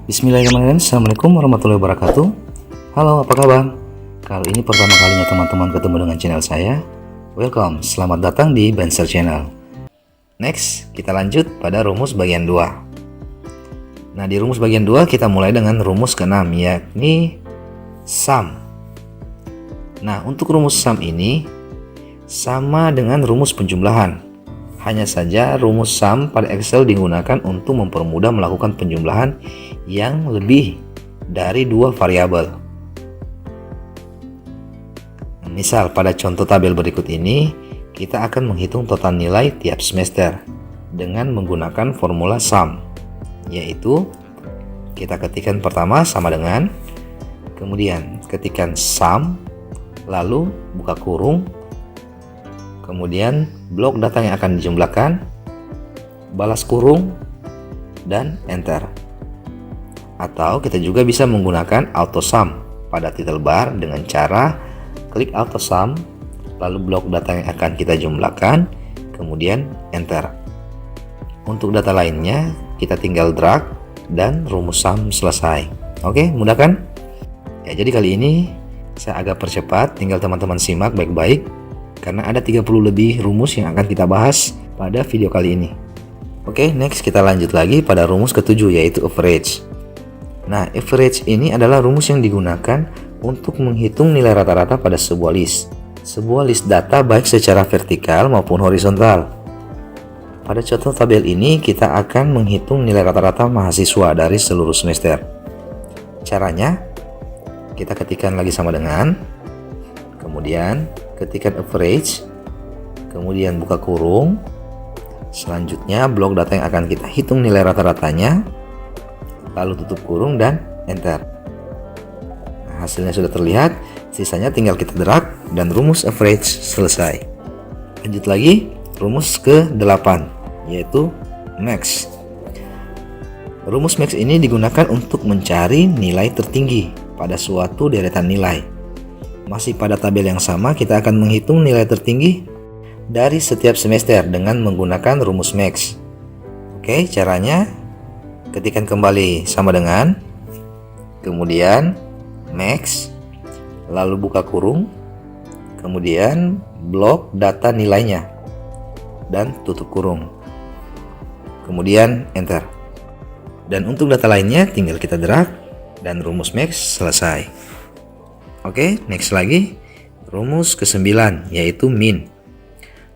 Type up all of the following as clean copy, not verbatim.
Bismillahirrahmanirrahim. Assalamualaikum warahmatullahi wabarakatuh. Halo, apa kabar? Kali ini pertama kalinya teman-teman ketemu dengan channel saya. Welcome, selamat datang di Banser Channel. Next, kita lanjut pada rumus bagian 2. Nah, di rumus bagian 2 kita mulai dengan rumus ke-6, yakni sum. Nah, untuk rumus sum ini sama dengan rumus penjumlahan. Hanya saja rumus sum pada Excel digunakan untuk mempermudah melakukan penjumlahan yang lebih dari 2 variabel. Misal pada contoh tabel berikut ini, kita akan menghitung total nilai tiap semester dengan menggunakan formula sum, yaitu kita ketikkan pertama sama dengan, kemudian ketikkan sum, lalu buka kurung, kemudian blok data yang akan dijumlahkan, balas kurung, dan enter. Atau kita juga bisa menggunakan auto sum pada title bar dengan cara klik auto sum, lalu blok data yang akan kita jumlahkan, kemudian enter. Untuk data lainnya kita tinggal drag dan rumus sum selesai. Oke, mudah kan? Ya, jadi kali ini saya agak percepat, tinggal teman-teman simak baik-baik karena ada 30 lebih rumus yang akan kita bahas pada video kali ini. Oke, next kita lanjut lagi pada rumus ke-7, yaitu average. Nah, average ini adalah rumus yang digunakan untuk menghitung nilai rata-rata pada sebuah list. Sebuah list data baik secara vertikal maupun horizontal. Pada contoh tabel ini kita akan menghitung nilai rata-rata mahasiswa dari seluruh semester. Caranya, kita ketikkan lagi sama dengan, kemudian ketikkan average, kemudian buka kurung, selanjutnya blok data yang akan kita hitung nilai rata-ratanya, lalu tutup kurung dan enter. Nah, hasilnya sudah terlihat, sisanya tinggal kita drag dan rumus average selesai. Lanjut lagi, rumus ke-8, yaitu max. Rumus max ini digunakan untuk mencari nilai tertinggi pada suatu deretan nilai. Masih pada tabel yang sama, kita akan menghitung nilai tertinggi dari setiap semester dengan menggunakan rumus max. Oke, caranya ketikkan kembali sama dengan, kemudian max, lalu buka kurung, kemudian blok data nilainya, dan tutup kurung, kemudian enter. Dan untuk data lainnya tinggal kita drag dan rumus max selesai. Oke, next lagi, rumus ke-9, yaitu min.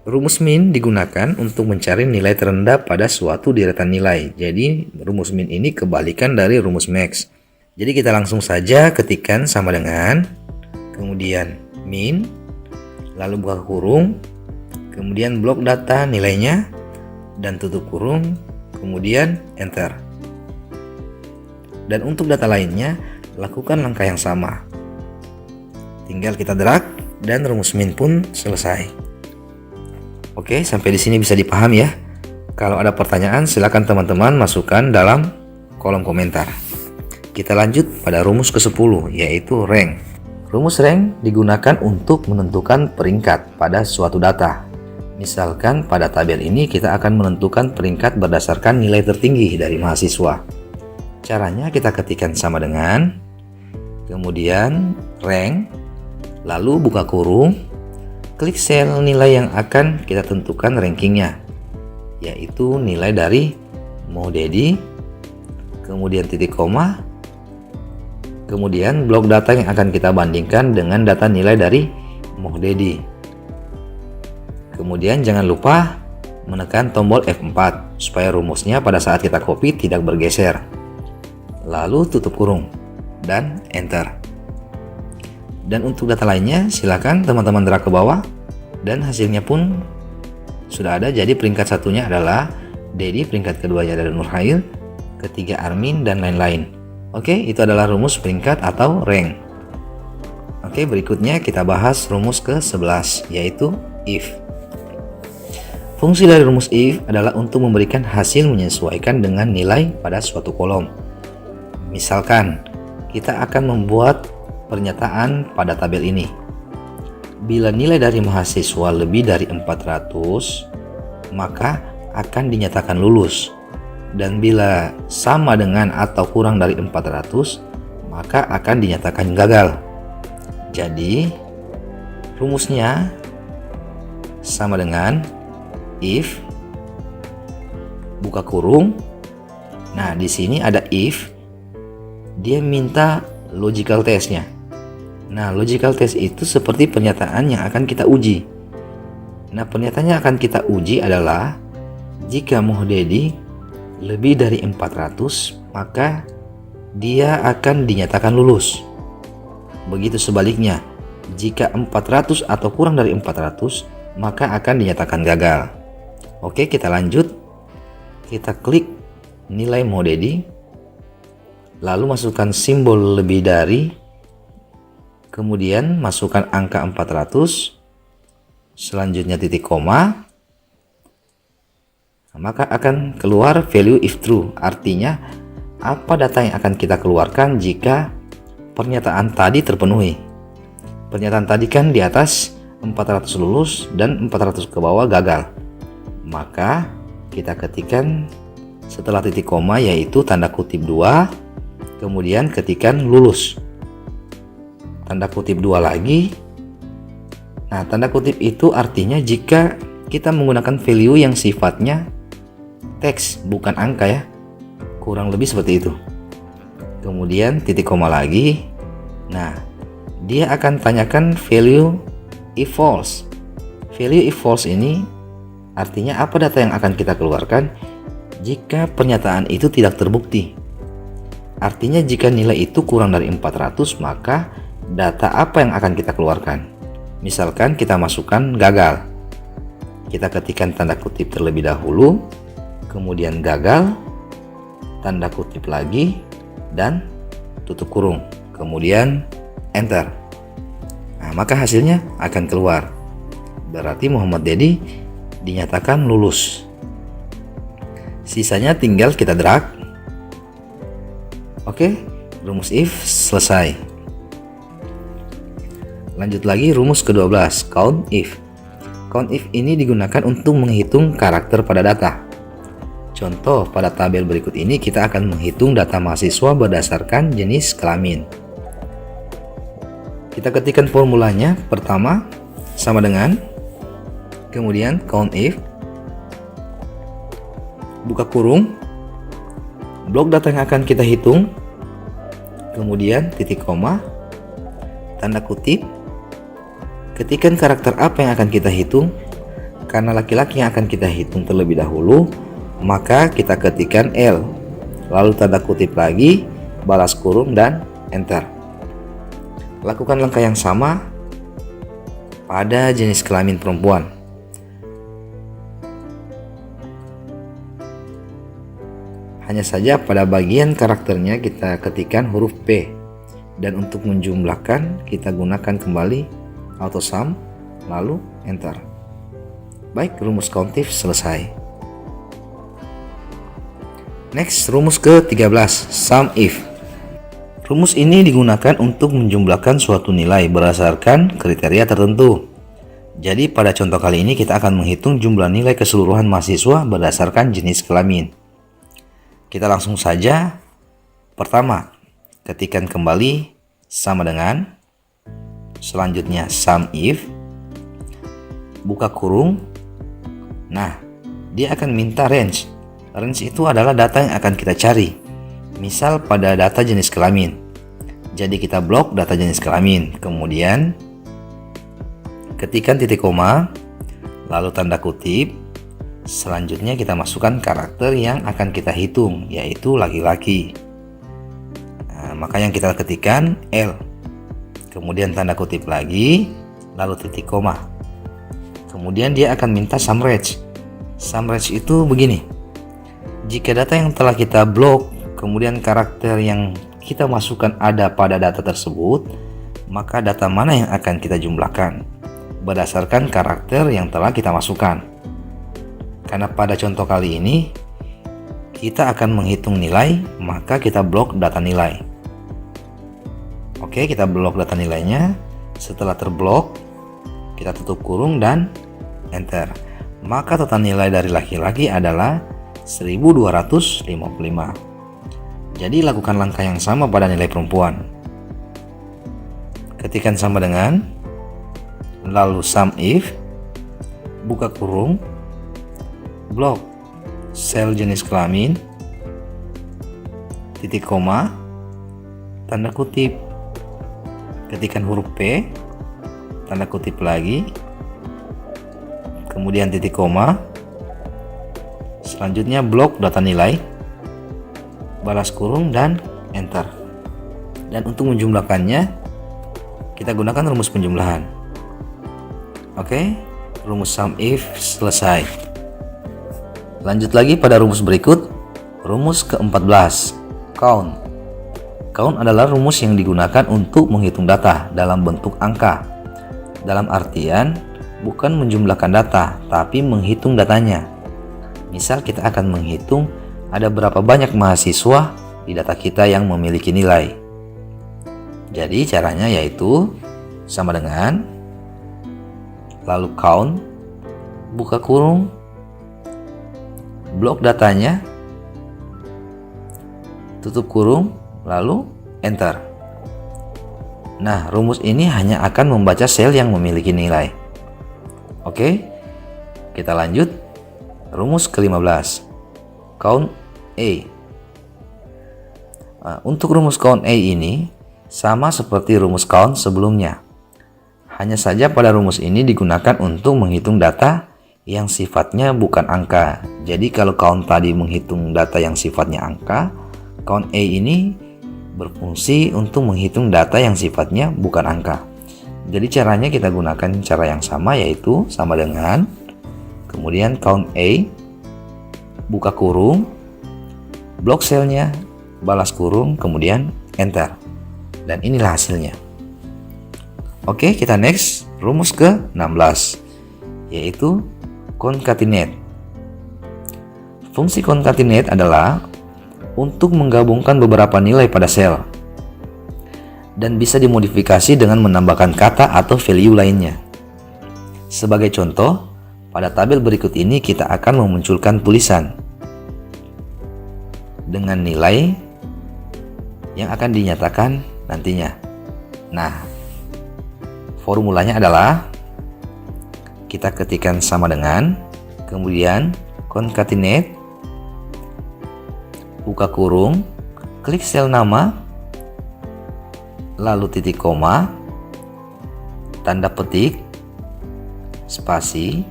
Rumus min digunakan untuk mencari nilai terendah pada suatu deretan nilai. Jadi, rumus min ini kebalikan dari rumus max. Jadi, kita langsung saja ketikkan sama dengan, kemudian min, lalu buka kurung, kemudian blok data nilainya, dan tutup kurung, kemudian enter. Dan untuk data lainnya, lakukan langkah yang sama. Tinggal kita drag dan rumus min pun selesai. Oke, sampai di sini bisa dipahami ya. Kalau ada pertanyaan silakan teman-teman masukkan dalam kolom komentar. Kita lanjut pada rumus ke-10, yaitu rank. Rumus rank digunakan untuk menentukan peringkat pada suatu data. Misalkan pada tabel ini kita akan menentukan peringkat berdasarkan nilai tertinggi dari mahasiswa. Caranya kita ketikkan sama dengan, kemudian rank, lalu buka kurung, klik sel nilai yang akan kita tentukan rankingnya, yaitu nilai dari Mohdedi, kemudian titik koma, kemudian blok data yang akan kita bandingkan dengan data nilai dari Mohdedi. Kemudian jangan lupa menekan tombol F4 supaya rumusnya pada saat kita copy tidak bergeser. Lalu tutup kurung dan enter. Dan untuk data lainnya silakan teman-teman drag ke bawah dan hasilnya pun sudah ada. Jadi peringkat satunya adalah Dedi, peringkat keduanya adalah Nurhail, ketiga Armin, dan lain-lain. Oke, itu adalah rumus peringkat atau rank. Oke, berikutnya kita bahas rumus ke-11, yaitu if. Fungsi dari rumus if adalah untuk memberikan hasil menyesuaikan dengan nilai pada suatu kolom. Misalkan kita akan membuat pernyataan pada tabel ini. Bila nilai dari mahasiswa lebih dari 400, maka akan dinyatakan lulus. dan bila sama dengan atau kurang dari 400, maka akan dinyatakan gagal. Jadi rumusnya sama dengan if buka kurung. Nah, di sini ada if, dia minta logical testnya. Nah, logical test itu seperti pernyataan yang akan kita uji. Nah, pernyataan yang akan kita uji adalah jika Muhdadi lebih dari 400, maka dia akan dinyatakan lulus. Begitu sebaliknya, jika 400 atau kurang dari 400, maka akan dinyatakan gagal. Oke, kita lanjut. Kita klik nilai Muhdadi, lalu masukkan simbol lebih dari, kemudian masukkan angka 400, selanjutnya titik koma, maka akan keluar value if true. Artinya apa data yang akan kita keluarkan jika pernyataan tadi terpenuhi. Pernyataan tadi kan di atas 400 lulus dan 400 ke bawah gagal. Maka kita ketikkan setelah titik koma yaitu tanda kutip 2, kemudian ketikkan lulus. Tanda kutip 2 lagi. Nah, tanda kutip itu artinya jika kita menggunakan value yang sifatnya teks bukan angka ya. Kurang lebih seperti itu. Kemudian titik koma lagi. Nah, dia akan tanyakan value if false. Value if false ini artinya apa data yang akan kita keluarkan jika pernyataan itu tidak terbukti. Artinya jika nilai itu kurang dari 400, maka data apa yang akan kita keluarkan? Misalkan kita masukkan gagal. Kita ketikkan tanda kutip terlebih dahulu, kemudian gagal, tanda kutip lagi, dan tutup kurung. Kemudian enter. Nah, maka hasilnya akan keluar. Berarti Muhammad Dedi dinyatakan lulus. Sisanya tinggal kita drag. Oke, rumus if selesai. Lanjut lagi rumus ke-12, count if. Count if ini digunakan untuk menghitung karakter pada data. Contoh, pada tabel berikut ini kita akan menghitung data mahasiswa berdasarkan jenis kelamin. Kita ketikkan formulanya. Pertama, sama dengan, kemudian count if, buka kurung, blok data yang akan kita hitung, kemudian titik koma, tanda kutip, ketikkan karakter apa yang akan kita hitung. Karena laki-laki yang akan kita hitung terlebih dahulu, maka kita ketikkan L, lalu tanda kutip lagi, balas kurung, dan enter. Lakukan langkah yang sama pada jenis kelamin perempuan. Hanya saja pada bagian karakternya kita ketikkan huruf P, dan untuk menjumlahkan kita gunakan kembali AutoSum, lalu enter. Baik, rumus count if selesai. Next, rumus ke-13, sum if. Rumus ini digunakan untuk menjumlahkan suatu nilai berdasarkan kriteria tertentu. Jadi pada contoh kali ini kita akan menghitung jumlah nilai keseluruhan mahasiswa berdasarkan jenis kelamin. Kita langsung saja. Pertama, ketikkan kembali sama dengan, selanjutnya sum if, buka kurung. Nah, dia akan minta range. Range itu adalah data yang akan kita cari. Misal pada data jenis kelamin. Jadi kita blok data jenis kelamin. Kemudian ketikkan titik koma, lalu tanda kutip. Selanjutnya kita masukkan karakter yang akan kita hitung, yaitu laki-laki. Nah, maka yang kita ketikkan L. Kemudian tanda kutip lagi, lalu titik koma. Kemudian dia akan minta sum range. Sum range itu begini. Jika data yang telah kita blok, kemudian karakter yang kita masukkan ada pada data tersebut, maka data mana yang akan kita jumlahkan berdasarkan karakter yang telah kita masukkan. Karena pada contoh kali ini kita akan menghitung nilai, maka kita blok data nilai. Oke, kita blok data nilainya. Setelah terblok, kita tutup kurung dan enter. Maka total nilai dari laki-laki adalah 1255. Jadi lakukan langkah yang sama pada nilai perempuan. Ketikkan sama dengan, lalu sum if, buka kurung, blok sel jenis kelamin, titik koma, tanda kutip, ketikkan huruf P, tanda kutip lagi, kemudian titik koma, selanjutnya blok data nilai, balas kurung, dan enter. Dan untuk menjumlahkannya, kita gunakan rumus penjumlahan. Oke, rumus sum if selesai. Lanjut lagi pada rumus berikut, rumus ke-14, count. Count adalah rumus yang digunakan untuk menghitung data dalam bentuk angka. Dalam artian, bukan menjumlahkan data, tapi menghitung datanya. Misal kita akan menghitung ada berapa banyak mahasiswa di data kita yang memiliki nilai. Jadi caranya yaitu sama dengan, lalu count, buka kurung, blok datanya, tutup kurung, lalu enter. Nah, rumus ini hanya akan membaca sel yang memiliki nilai. Oke, kita lanjut. Rumus ke-15, count A. Nah, untuk rumus count A ini sama seperti rumus count sebelumnya. Hanya saja pada rumus ini digunakan untuk menghitung data yang sifatnya bukan angka. Jadi kalau count tadi menghitung data yang sifatnya angka, count A ini berfungsi untuk menghitung data yang sifatnya bukan angka. Jadi caranya kita gunakan cara yang sama, yaitu sama dengan, kemudian count A, buka kurung, blok selnya, balas kurung, kemudian enter. Dan inilah hasilnya. Oke, kita next, rumus ke-16, yaitu concatenate. Fungsi concatenate adalah untuk menggabungkan beberapa nilai pada sel dan bisa dimodifikasi dengan menambahkan kata atau value lainnya. Sebagai contoh, pada tabel berikut ini kita akan memunculkan tulisan dengan nilai yang akan dinyatakan nantinya. Nah, formulanya adalah kita ketikkan sama dengan, kemudian concatenate, buka kurung, klik sel nama, lalu titik koma, tanda petik, spasi,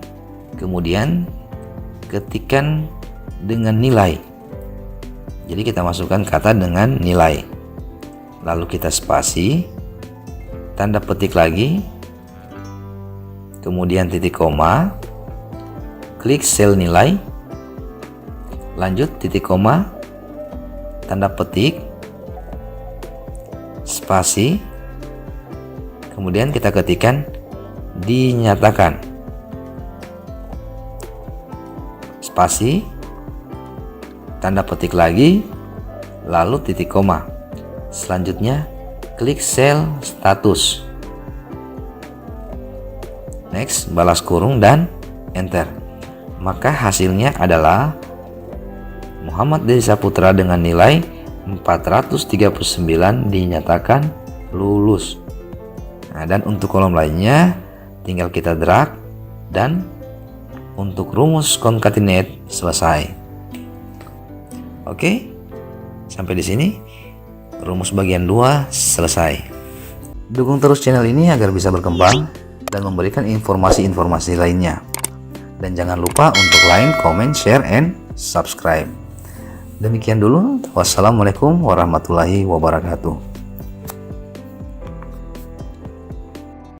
kemudian ketikkan dengan nilai. Jadi kita masukkan kata dengan nilai, lalu kita spasi, tanda petik lagi, kemudian titik koma, klik sel nilai, lanjut titik koma, tanda petik, spasi, kemudian kita ketikkan dinyatakan, spasi, tanda petik lagi, lalu titik koma. Selanjutnya klik sel status, next, balas kurung, dan enter. Maka hasilnya adalah Muhammad Dedi Saputra dengan nilai 439 dinyatakan lulus. Nah, dan untuk kolom lainnya tinggal kita drag, dan untuk rumus concatenate selesai. Oke, sampai di sini rumus bagian 2 selesai. Dukung terus channel ini agar bisa berkembang dan memberikan informasi-informasi lainnya. Dan jangan lupa untuk like, comment, share, and subscribe. Demikian dulu. Wassalamualaikum warahmatullahi wabarakatuh.